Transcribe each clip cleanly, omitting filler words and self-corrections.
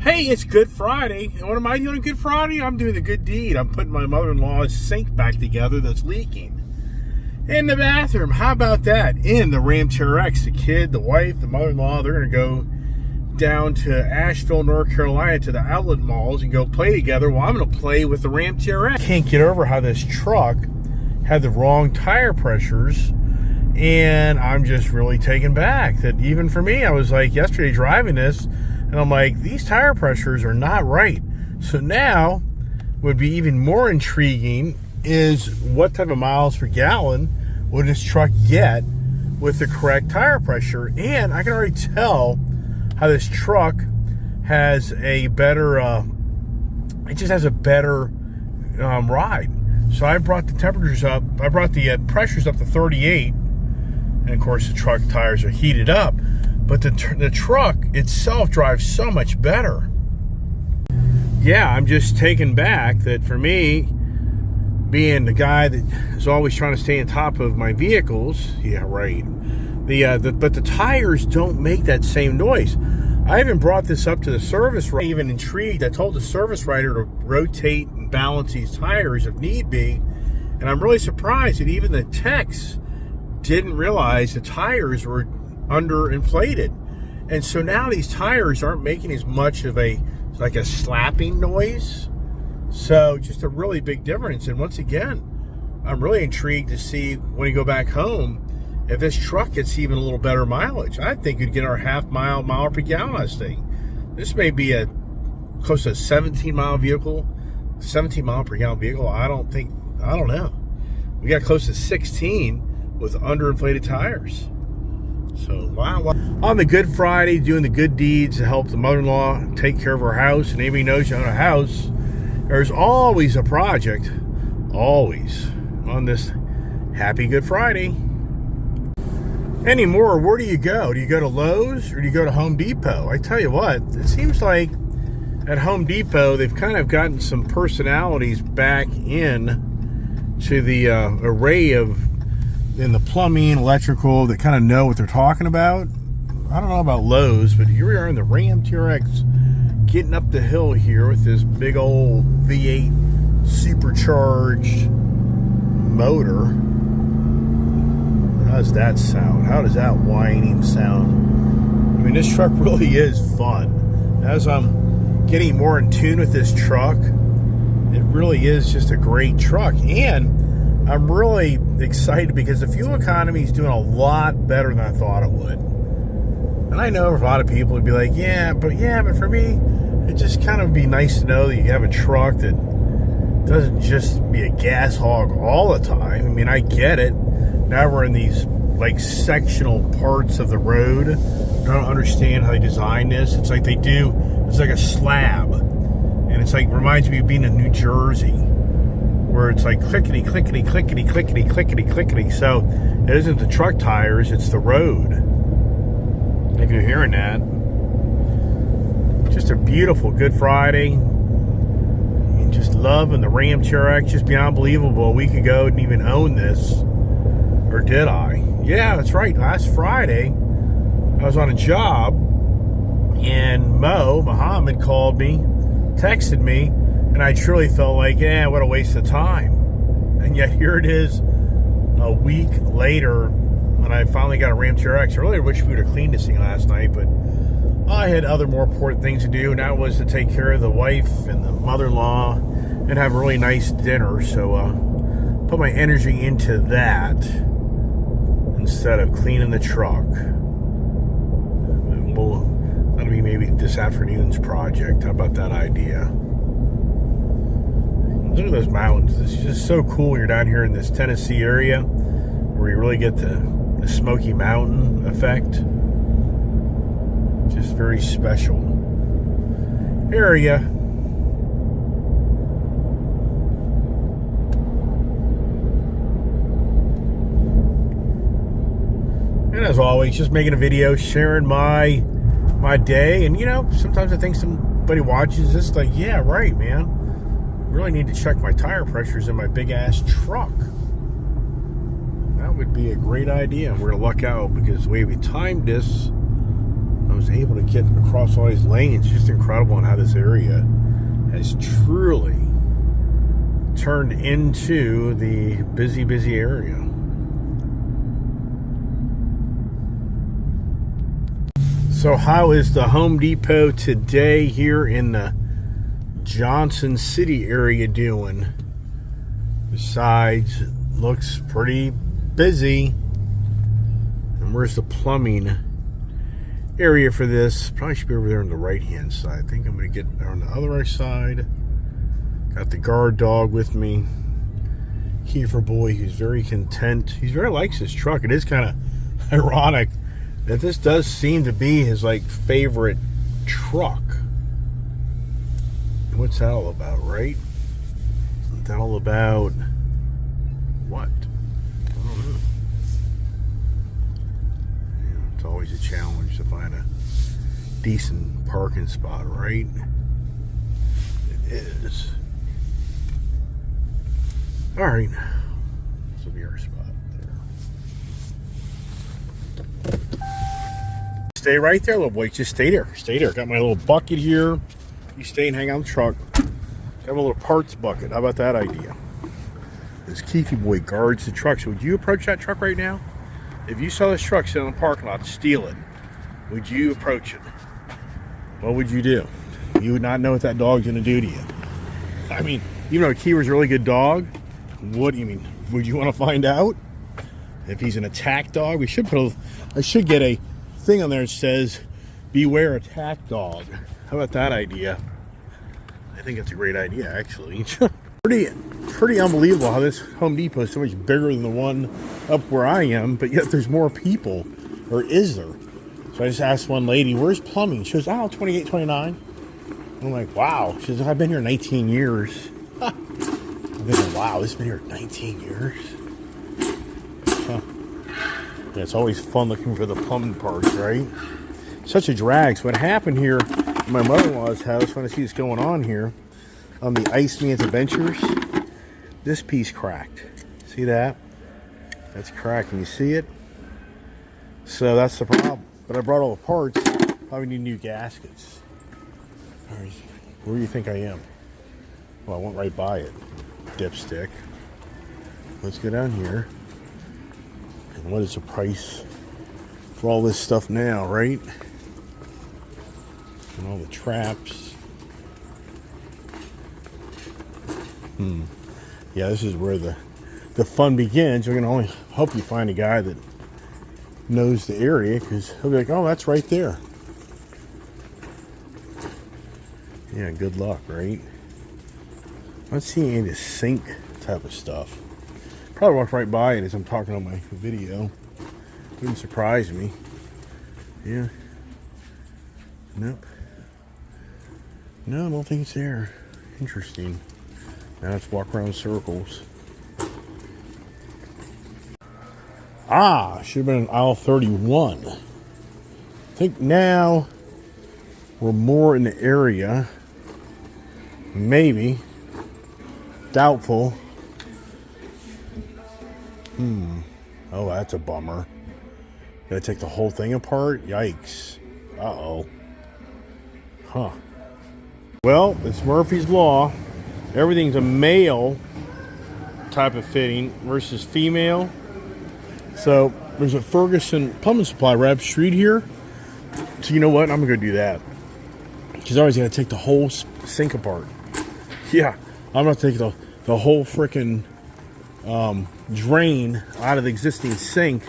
Hey, it's Good Friday. And what am I doing on Good Friday? I'm doing the good deed. I'm putting my mother-in-law's sink back together that's leaking in the bathroom. How about that? In the Ram TRX, the kid, the wife, the mother-in-law, they're going to go down to Asheville, North Carolina to the outlet malls and go play together while I'm going to play with the Ram TRX. Can't get over how this truck had the wrong tire pressures, and I'm just really taken back that even for me, I was like yesterday driving this, and I'm like, these tire pressures are not right. So now, would be even more intriguing is what type of miles per gallon would this truck get with the correct tire pressure. And I can already tell how this truck has a better, it just has a better ride. So I brought the temperatures up, I brought the pressures up to 38, and of course the truck tires are heated up. But the truck itself drives so much better. Yeah, I'm just taken back that for me, being the guy that is always trying to stay on top of my vehicles, yeah, right. But the tires don't make that same noise. I even brought this up to the service writer. Even intrigued, I told the service writer to rotate and balance these tires if need be. And I'm really surprised that even the techs didn't realize the tires were underinflated, and so now these tires aren't making as much of a slapping noise. So just a really big difference. And once again, I'm really intrigued to see when we go back home if this truck gets even a little better mileage. I think you'd get our mile per gallon on this thing. This may be a close to a 17 mile per gallon vehicle. I don't know. We got close to 16 with underinflated tires. So, wow. On the Good Friday, doing the good deeds to help the mother-in-law take care of her house. And anybody knows you own a house, there's always a project, always, on this happy Good Friday. Anymore, where do you go? Do you go to Lowe's or do you go to Home Depot? I tell you what, it seems like at Home Depot, they've kind of gotten some personalities back in to the array of in the plumbing, electrical, that kind of know what they're talking about. I don't know about Lowe's, but here we are in the Ram TRX getting up the hill here with this big old V8 supercharged motor. How does that sound? How does that whining sound? I mean, this truck really is fun. As I'm getting more in tune with this truck, it really is just a great truck. And I'm really excited because the fuel economy is doing a lot better than I thought it would. And I know a lot of people would be like, yeah, but for me, it just kind of be nice to know that you have a truck that doesn't just be a gas hog all the time. I mean, I get it. Now we're in these like sectional parts of the road. I don't understand how they design this. It's like it's like a slab. And it's like, reminds me of being in New Jersey, where it's like clickety, clickety, clickety, clickety, clickety, clickety. So it isn't the truck tires, it's the road. If you're hearing that. Just a beautiful Good Friday. And just loving the Ram TRX, just beyond believable. A week ago, I didn't even own this. Or did I? Yeah, that's right. Last Friday, I was on a job, and Muhammad called me, texted me, and I truly felt like, what a waste of time. And yet here it is a week later, and I finally got a Ram TRX. I really wish we would have cleaned this thing last night, but I had other more important things to do, and that was to take care of the wife and the mother-in-law and have a really nice dinner. So put my energy into that instead of cleaning the truck. And that'll be maybe this afternoon's project. How about that idea? Look at those mountains. This is just so cool when you're down here in this Tennessee area where you really get the Smoky Mountain effect. Just very special area. And as always, just making a video, sharing my day. And sometimes I think somebody watches this like, yeah, right, man. Really need to check my tire pressures in my big ass truck. That would be a great idea. We're gonna luck out because the way we timed this, I was was able to get across all these lanes. It's just incredible on how this area has truly turned into the busy area. So how is the Home Depot today here in the Johnson City area doing? Besides, it looks pretty busy. And where's the plumbing area for this? Probably should be over there on the right hand side. I think I'm going to get on the other right side. Got the guard dog with me. Kiefer boy, he's very content. He very likes his truck. It is kind of ironic that this does seem to be his like favorite truck. What's that all about, right? What's that all about? What? I don't know. Yeah, it's always a challenge to find a decent parking spot, right? It is. All right. This will be our spot there. Stay right there, little boy. Just stay there. Stay there. Got my little bucket here. You stay and hang out in the truck. Have a little parts bucket. How about that idea? This Keefy boy guards the truck. So would you approach that truck right now? If you saw this truck sitting in the parking lot, steal it, would you approach it? What would you do? You would not know what that dog's going to do to you. I mean, even though Kiefer's a really good dog, what do you mean? Would you want to find out? If he's an attack dog, we should I should get a thing on there that says, beware attack dog. How about that idea? I think it's a great idea, actually. pretty unbelievable how this Home Depot is so much bigger than the one up where I am, but yet there's more people. Or is there? So I just asked one lady, where's plumbing? She goes, 28, 29. I'm like, wow. She says, I've been here 19 years. I'm thinking, wow, this has been here 19 years? Huh. Yeah, it's always fun looking for the plumbing parts, right? Such a drag. So what happened here at my mother-in-law's house, when I see what's going on here, on the Ice Man's Adventures, this piece cracked. See that? That's cracked. Can you see it? So that's the problem. But I brought all the parts. Probably need new gaskets. Where do you think I am? Well, I went right by it. Dipstick. Let's go down here. And what is the price for all this stuff now, right? And all the traps. Yeah, this is where the fun begins. You're going to only hope you find a guy that knows the area, because he'll be like, oh, that's right there. Yeah, good luck, right? I don't see any of this sink type of stuff. Probably walked right by it as I'm talking on my video. Wouldn't surprise me. Yeah. Nope. No, I don't think it's there. Interesting. Now let's walk around in circles. Should have been in aisle 31. I think now we're more in the area. Maybe. Doubtful. Oh, that's a bummer. Gotta take the whole thing apart? Yikes. Uh-oh. Huh. Well, it's Murphy's Law. Everything's a male type of fitting versus female. So there's a Ferguson plumbing supply right up the street here. So you know what? I'm gonna go do that. She's always gonna take the whole sink apart. Yeah, I'm gonna take the whole freaking drain out of the existing sink.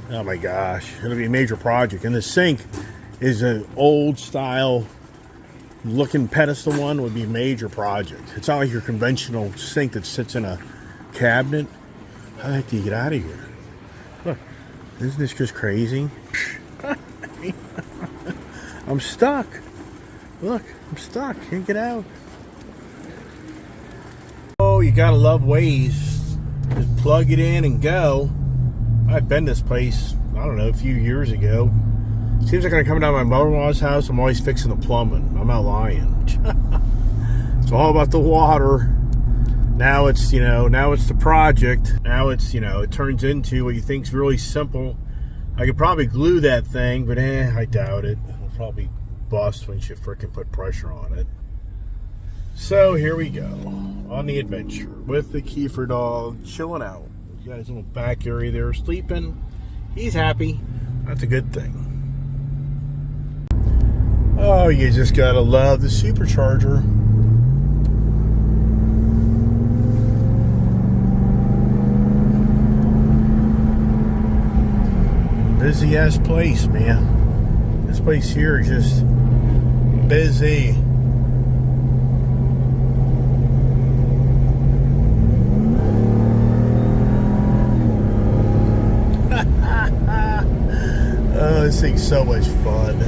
Oh my gosh, it'll be a major project. And the sink is an old style looking pedestal one. Would be a major project. It's not like your conventional sink that sits in a cabinet. How the heck do you get out of here? Look, isn't this just crazy? I'm stuck. Look, I'm stuck. Can't get out. Oh, you gotta love Waze. Just plug it in and go. I've been this place, I don't know, a few years ago. Seems like when I come down to my mother-in-law's house, I'm always fixing the plumbing. I'm not lying. It's all about the water. Now it's, now it's the project. Now it's, it turns into what you think's really simple. I could probably glue that thing, but I doubt it. probably bust when you frickin' put pressure on it. So here we go on the adventure with the Kiefer dog chilling out. You guys in the back area there sleeping. He's happy. That's a good thing. Oh, you just gotta love the supercharger. Busy ass place, man. This place here is just busy. Oh, this thing's so much fun.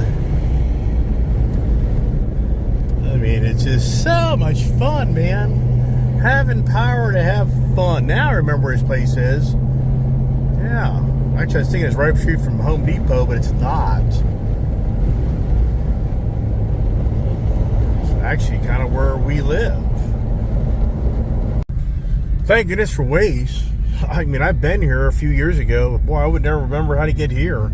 I mean, it's just so much fun, man. Having power to have fun. Now I remember where this place is. Yeah. Actually, I was thinking it's right up the street from Home Depot, but it's not. It's actually kind of where we live. Thank goodness for Waze. I mean, I've been here a few years ago, but boy, I would never remember how to get here.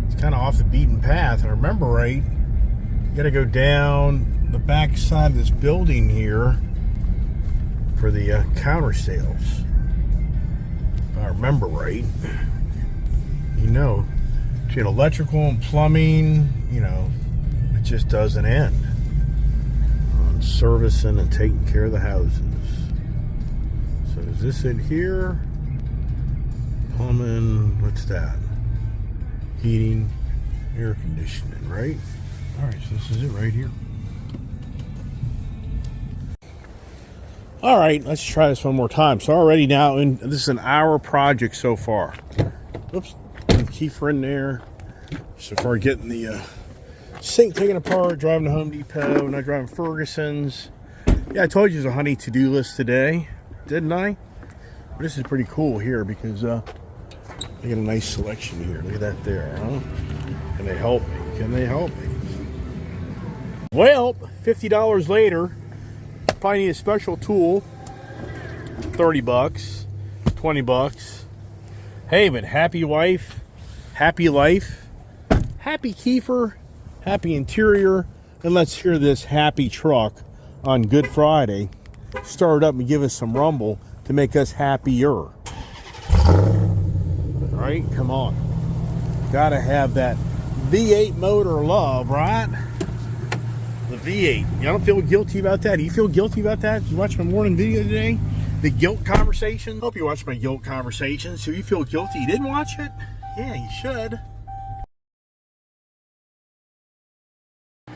It's kind of off the beaten path. And I remember right, you got to go down the back side of this building here for the counter sales. If I remember right. You know, between electrical and plumbing, you know, it just doesn't end on servicing and taking care of the houses. So is this it here? Plumbing, what's that? Heating, air conditioning, right? All right, so this is it right here. All right, let's try this one more time. So already now, this is an hour project so far. Oops, Kiefer in there. So far getting the sink taken apart, driving to Home Depot, now driving Ferguson's. Yeah, I told you there's a honey to-do list today, didn't I? But this is pretty cool here because they got a nice selection here. Look at that there, huh? Can they help me? Can they help me? Well, $50 later, probably need a special tool. 30 bucks, 20 bucks. Hey, but happy wife, happy life, happy Kiefer, happy interior, and let's hear this happy truck on Good Friday start up and give us some rumble to make us happier. Right? Come on. Gotta have that V8 motor love, right? The V8. You don't feel guilty about that? Do you feel guilty about that? Did you watch my morning video today? The guilt conversation? Hope you watched my guilt conversation. So you feel guilty you didn't watch it? Yeah, you should.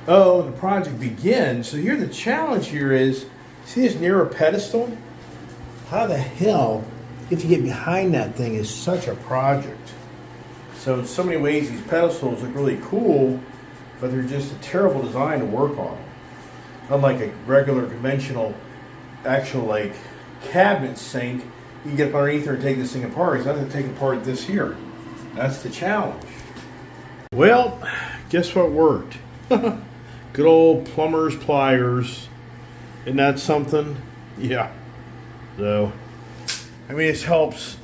Oh, the project begins. So here the challenge here is, see this narrow pedestal? How the hell, if you get behind that thing, is such a project. So in so many ways, these pedestals look really cool, but they're just a terrible design to work on. Unlike a regular, conventional, actual like cabinet sink, you can get up underneath there and take this thing apart. It's not going to take apart this here. That's the challenge. Well, guess what worked? Good old plumber's pliers. Isn't that something? Yeah. So, I mean, this helps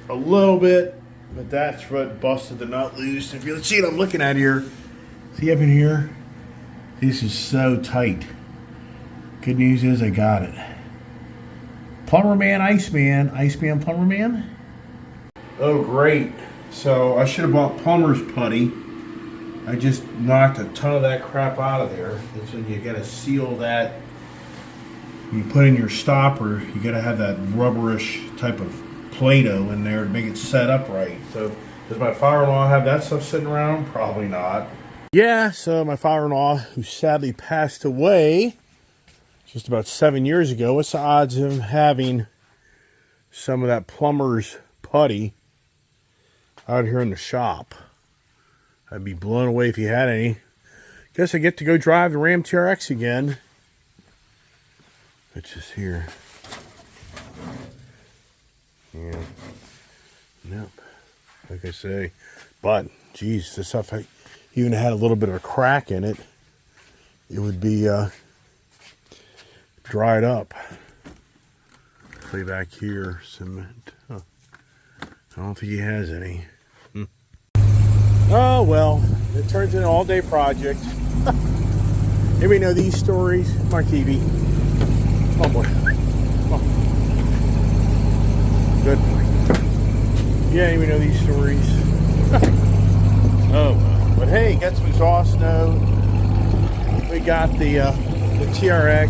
a little bit, but that's what busted the nut loose. If you see what I'm looking at here, see up in here? This is so tight. Good news is I got it. Plumber man, Iceman. Iceman, plumber man. Oh, great. So, I should have bought plumber's putty. I just knocked a ton of that crap out of there. And so you gotta seal that. When you put in your stopper, you gotta have that rubberish type of Play-Doh in there to make it set up right. So, does my father-in-law have that stuff sitting around? Probably not. Yeah, so my father-in-law, who sadly passed away just about 7 years ago, what's the odds of him having some of that plumber's putty out here in the shop? I'd be blown away if he had any. Guess I get to go drive the Ram TRX again. Which is here. Yeah. Nope. Like I say. But, geez, this stuff even had a little bit of a crack in it. It would be dried up. Play back here. Cement. I don't think he has any. Oh, well. It turns into an all-day project. Anybody know these stories? Come on, Kiwi. Oh boy. Come on. Good boy. Yeah, anybody know these stories? Oh well. But hey, got some exhaust snow. We got the TRX.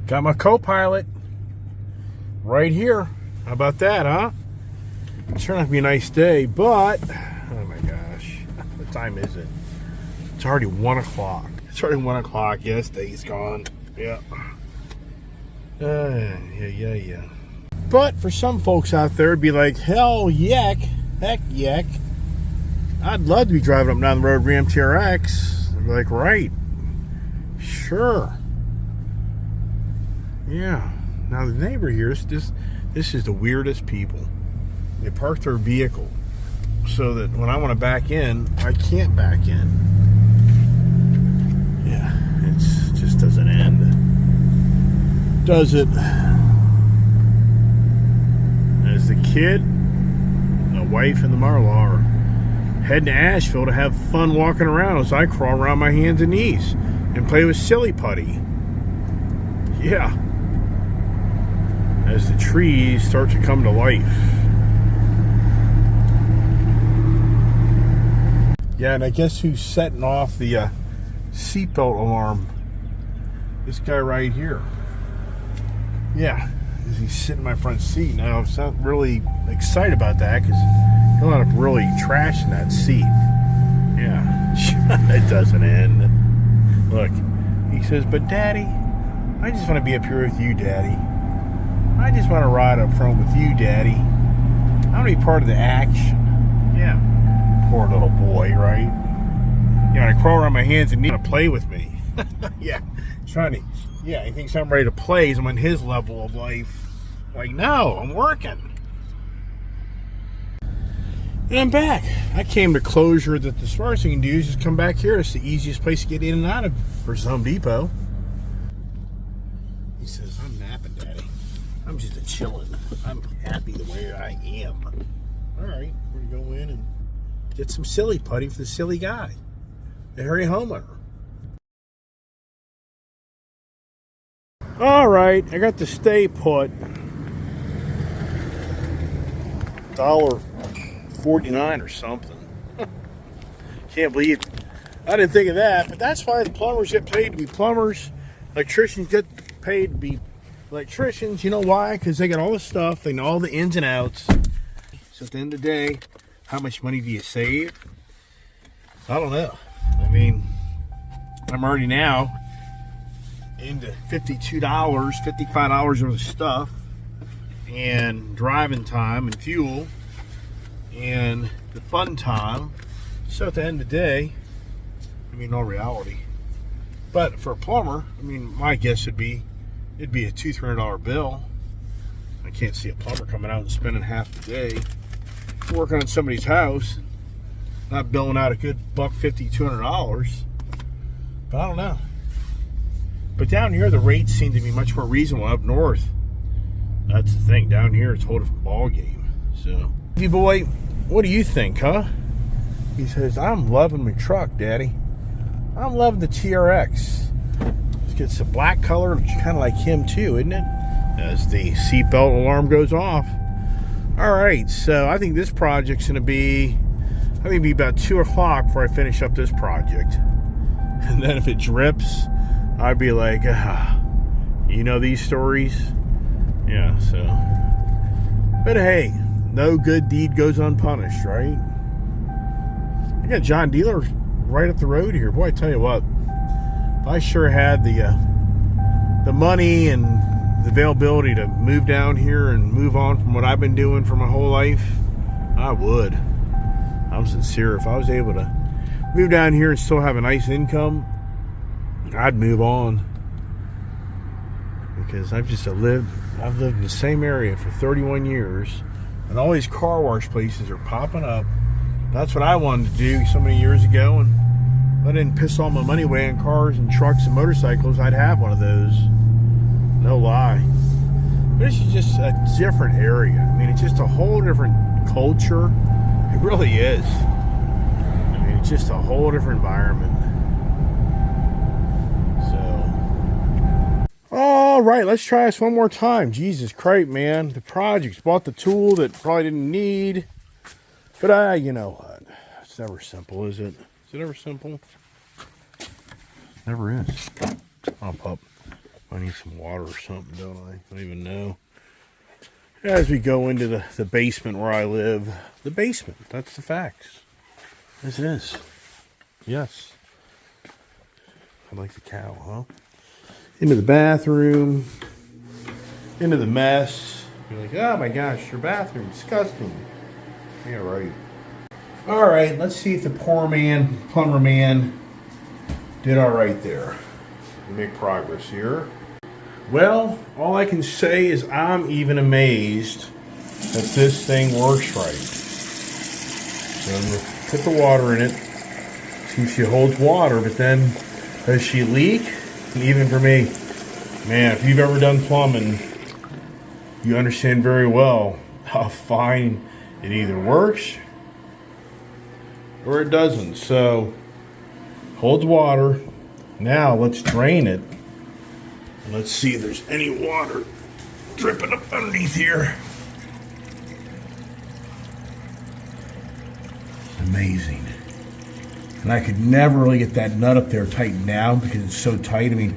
Got my co-pilot right here. How about that, huh? It's turned out to be a nice day, but oh my gosh, what time is it? It's already 1 o'clock. It's already 1 o'clock. Yes, day's gone. Yeah. Yeah. But for some folks out there, it'd be like, heck yuck. I'd love to be driving up and down the road Ram TRX. They'd be like, right, sure. Yeah. Now the neighbor here this is the weirdest people. They park their vehicle so that when I want to back in, I can't back in. Yeah, it just doesn't end. Does it? As the kid, the wife, and the mother-in-law are heading to Asheville to have fun walking around as I crawl around my hands and knees and play with silly putty. Yeah. As the trees start to come to life. Yeah, and I guess who's setting off the seatbelt alarm? This guy right here. Yeah, he's sitting in my front seat. Now, I'm not really excited about that because he'll end up really trashing that seat. Yeah, it doesn't end. Look, he says, but Daddy, I just want to be up here with you, Daddy. I just want to ride up front with you, Daddy. I want to be part of the action. Yeah. Poor little boy, right? You know, I crawl around my hands and need to play with me. Yeah. Trying to, yeah, he thinks I'm ready to play. I'm on his level of life. Like, no, I'm working. And I'm back. I came to closure that the smartest thing you can do is just come back here. It's the easiest place to get in and out of versus Home Depot. He says, I'm napping, Daddy. I'm just a chilling. I'm happy the way I am. All right, we're going to go in and get some silly putty for the silly guy. The hairy homeowner. All right, I got the stay put. $1.49 or something. Can't believe it. I didn't think of that, but that's why the plumbers get paid to be plumbers. Electricians get paid to be electricians. You know why? Because they got all the stuff. They know all the ins and outs. So at the end of the day, how much money do you save? I don't know. I mean, I'm already now into $52, $55 worth of stuff, and driving time and fuel and the fun time. So at the end of the day, I mean, no reality. But for a plumber, I mean, my guess would be it'd be a $200-300 bill. I can't see a plumber coming out and spending half the day working on somebody's house, not billing out a good $150, $200. But I don't know. But down here, the rates seem to be much more reasonable. Up north, that's the thing. Down here, it's a whole different ball game. So, hey boy, what do you think, huh? He says, I'm loving my truck, Daddy. I'm loving the TRX. It's a black color, kind of like him too, isn't it? As the seatbelt alarm goes off. All right, so I think this project's gonna be, I think it'll be about 2 o'clock before I finish up this project. And then if it drips, I'd be like, you know these stories? Yeah, so. But hey, no good deed goes unpunished, right? I got John Dealer right up the road here. Boy, I tell you what, if I sure had the money and the availability to move down here and move on from what I've been doing for my whole life, I would. I'm sincere. If I was able to move down here and still have a nice income, I'd move on. Because I've lived in the same area for 31 years, and all these car wash places are popping up. That's what I wanted to do so many years ago, and if I didn't piss all my money away on cars and trucks and motorcycles, I'd have one of those. No lie. But this is just a different area. I mean, it's just a whole different culture. It really is. I mean, it's just a whole different environment. So, all right, let's try this one more time. Jesus Christ, man. The projects bought the tool that probably didn't need. But you know what? It's never simple, is it? Is it ever simple? Never is. Oh, pup. I need some water or something, don't I? I don't even know. As we go into the basement where I live. The basement. That's the facts. Yes, it is. Yes. I like the cow, huh? Into the bathroom. Into the mess. You're like, oh my gosh, your bathroom. Disgusting. Yeah, right. All right, let's see if the plumber man, did all right there. We make progress here. Well, all I can say is I'm even amazed that this thing works right. So I'm going to put the water in it. See if she holds water, but then does she leak? And even for me, man, if you've ever done plumbing, you understand very well how fine it either works or it doesn't. So, holds water. Now let's drain it. And let's see if there's any water dripping up underneath here. Amazing. And I could never really get that nut up there tightened down because it's so tight. I mean,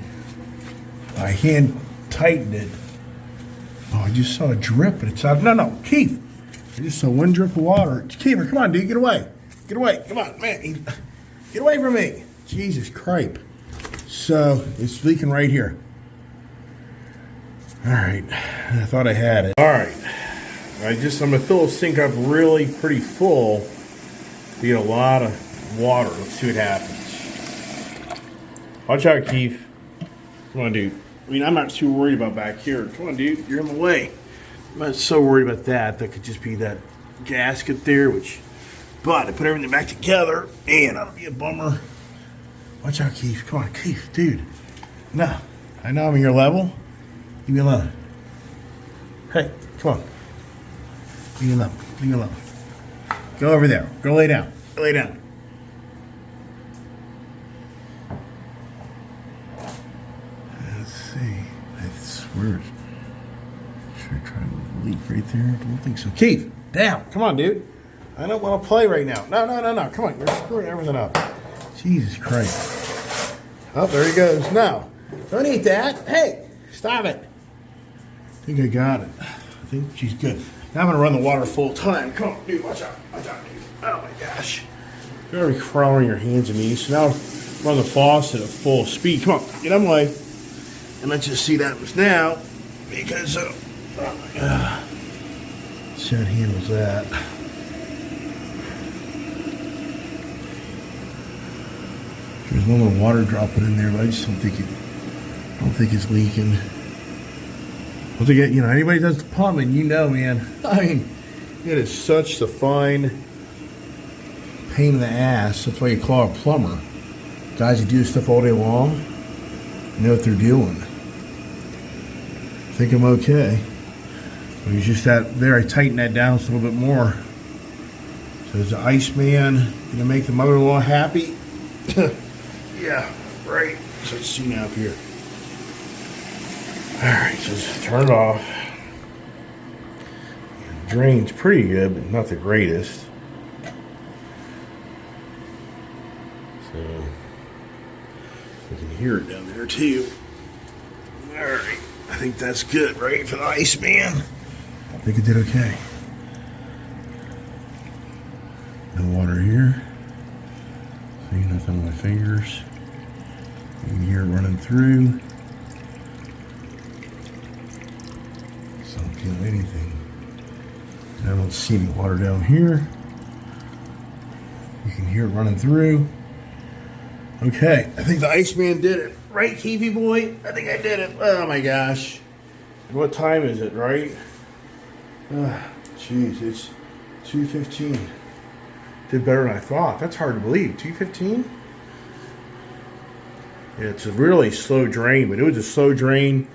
I hand tightened it. Oh, I just saw a drip, but it's out. No, Keith. I just saw one drip of water. Keith, come on, dude, get away. Get away. Come on, man. Get away from me. Jesus Christ. So, it's leaking right here. All right. I thought I had it. All right. I'm going to fill the sink up really pretty full. Get a lot of water. Let's see what happens. Watch out, Keith. Come on, dude. I mean, I'm not too worried about back here. Come on, dude. You're in the way. I'm not so worried about that. That could just be that gasket there, but I put everything back together, and that'll be a bummer. Watch out, Keith. Come on, Keith, dude. No. I know I'm in your level. Leave me alone. Hey, come on. Leave me alone. Leave me alone. Go over there. Go lay down. Go lay down. Let's see. I swear. Should I try to leak right there? I don't think so. Keith, down. Come on, dude. I don't want to play right now. No. Come on. You're screwing everything up. Jesus Christ. Oh, there he goes. No. Don't eat that. Hey, stop it. I think I got it. I think she's good. Now I'm going to run the water full time. Come on, dude. Watch out. Watch out, dude. Oh, my gosh. You're already crawling your hands and knees. So now run the faucet at full speed. Come on. Get out of my way. And let's just see that happens now. Because, oh my God. See how it handles that. There's no more water dropping in there, but I just don't think it's leaking. Once again, you know, anybody does the plumbing, you know, man. I mean, it is such the fine pain in the ass. That's why you call a plumber. Guys who do this stuff all day long know what they're doing. I think I'm okay. It was just that there. I tightened that down just a little bit more. So is the Iceman gonna make the mother-in-law happy? Yeah, right. So let's see now up here. Alright, so just turn it off. The drain's pretty good, but not the greatest. So you can hear it down there too. Alright, I think that's good, right? For the Iceman. I think it did okay. No water here. See, nothing on my fingers. You can hear it running through. So I don't feel anything. I don't see any water down here. You can hear it running through. Okay, I think the Iceman did it. Right, Keefy boy? I think I did it. Oh my gosh. What time is it, right? Jeez, it's 2:15. Did better than I thought. That's hard to believe. 2:15? Yeah, it's a really slow drain, but it was a slow drain.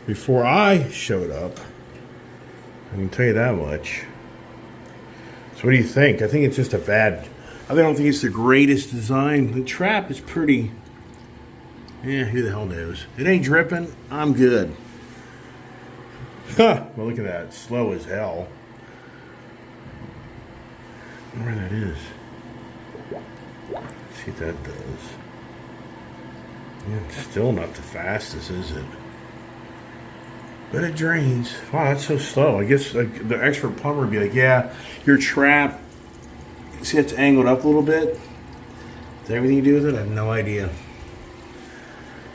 before I showed up. I can tell you that much. So what do you think? I think it's just I don't think it's the greatest design. The trap is pretty, yeah, who the hell knows? It ain't dripping, I'm good. Huh, well look at that, it's slow as hell. I wonder where that is. Let's see what that does. Yeah, it's still not the fastest, is it? But it drains. Wow, that's so slow. I guess like, the expert plumber would be like, yeah, your trap, see it's angled up a little bit? Does everything to do with it? I have no idea.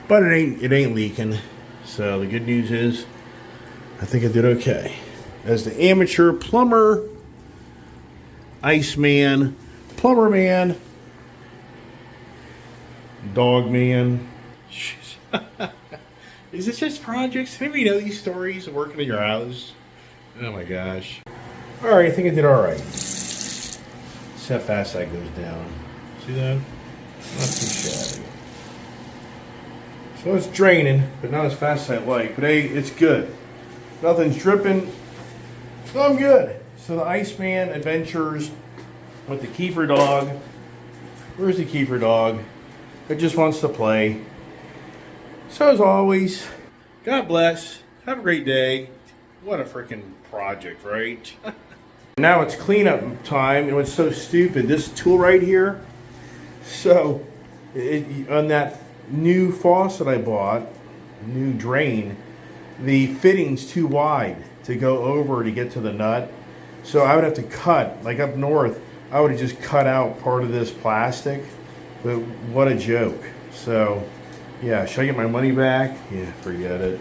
But it ain't leaking. So the good news is, I think I did okay. As the amateur plumber, Iceman, Plumber Man, Dog Man. Is this just projects? Anybody know these stories of working in your house? Oh my gosh. Alright, I think I did alright. See how fast that goes down. See that? Not too shabby. So it's draining, but not as fast as I like. But hey, it's good. Nothing's dripping. So I'm good. So the Iceman adventures with the Kiefer dog. Where's the Kiefer dog? It just wants to play. So as always, God bless. Have a great day. What a freaking project, right? Now it's cleanup time, and what's so stupid, this tool right here, so on that new faucet I bought, new drain, the fitting's too wide to go over to get to the nut. So I would have to cut, like up north, I would have just cut out part of this plastic, but what a joke. So yeah, should I get my money back? Yeah, forget it.